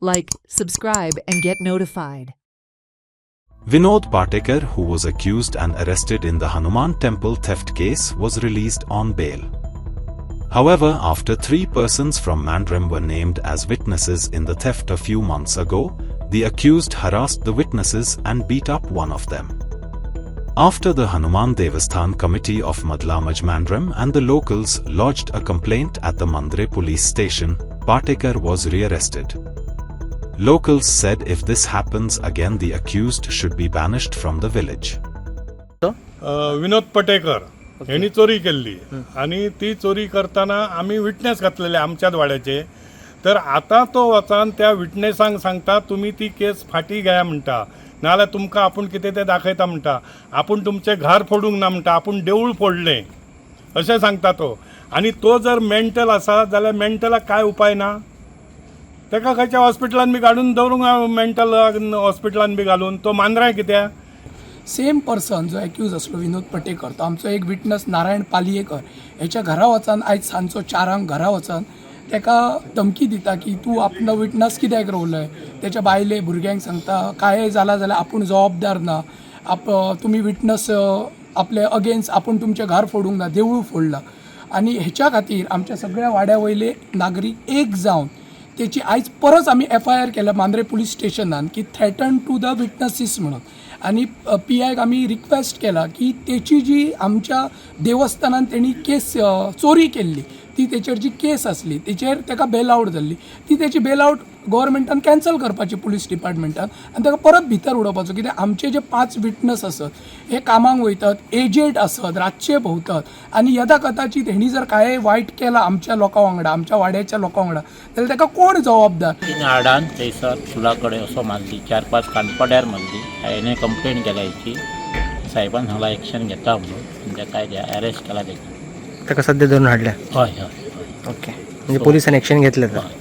Like, subscribe, and get notified. Vinod Patekar, who was accused and arrested in the Hanuman Temple theft case, was released on bail. However, after 3 persons from Mandram were named as witnesses in the theft a few months ago, the accused harassed the witnesses and beat up one of them. After the Hanuman Devasthan Committee of Madlamaj Mandram and the locals lodged a complaint at the Mandre police station, Patekar was rearrested. Locals said if this happens again, the accused should be banished from the village. विनोद पटेकर यांनी चोरी केली आणि ती चोरी करताना आम्ही witness घातलेले आमच्याच वाड्याचे. तर आता तो वचन त्या विटनेसांक सांगता तुम्ही ती केस फाटी घ्या म्हणटा, नाल्यार तुमकां आपूण कितें तें दाखयता म्हणटा, आपूण तुमचें घर फोडूंक ना म्हणटा, आपूण देवूळ फोडलें अशें सांगता तो. आनी तो जर मेंटल आसा जाल्यार मेंटलाक काय उपाय ना, ताका खंयच्या हॉस्पिटलान बी काडून दवरूंक, मेंटल हॉस्पिटलान बी घालून. तो मांद्राय कित्याक? सेम पर्सन जो एक्यूज असलो विनोद पटेकर, तो आमचो एक विटनस नारायण पालयेकर हेच्या घरा वचन आयज सांजचो 4 घरा वचन ताका धमकी दिता की तूं आपलो विटनस कित्याक रोवलय. त्याच्या बायले भुरग्यांक सांगता काय जाला जाल्यार आपूण जबाबदार ना, तुमी विटनस आपले अगेन्स्ट आपूण तुमचें घर फोडूंक ना, देवूळ फोडलां. आनी हेच्या खातीर आमच्या सगळ्या वाड्या वयले नागरीक एक जावन त्याची आयज परत आमी FIR केल्या मांद्रे पुलीस स्टेशनान की थ्रेटन टू द विटनसीस म्हणून. आणि PIक आमी रिक्वेस्ट केला की त्याची जी आमच्या देवस्थानान तेणी केस चोरी केल्ली ती तेचेर जी केस आसली तेचेर ताका बेल आउट जाल्ली, ती तेची बेल आउट गव्हर्मेंटान कॅन्सल करपाची पुलीस डिपार्टमेंटान आनी ताका परत भितर उडोवपाचो. कित्याक आमचे जे 5 विटनस आसत हे कामाक वयतात, एजेड आसत, रातचे भोंवतात आनी यदा कदाचित हेणी जर काय वायट केला आमच्या लोकां वांगडा, आमच्या वाड्याच्या लोकां वांगडा, जाल्यार ताका कोण जबाबदार. तीन हाडान थंयसर फुलाकडे असो मारली, 4-5 कानपड्यार मारली. हांवें कंप्लेंट केल्या हेची, साहेबान हांगा एक्शन घेता म्हणून ताका अरेस्ट केला. ताका सध्या धरून हाडल्या. हय हय. ओके, म्हणजे पोलिसांनी एक्शन घेतलें.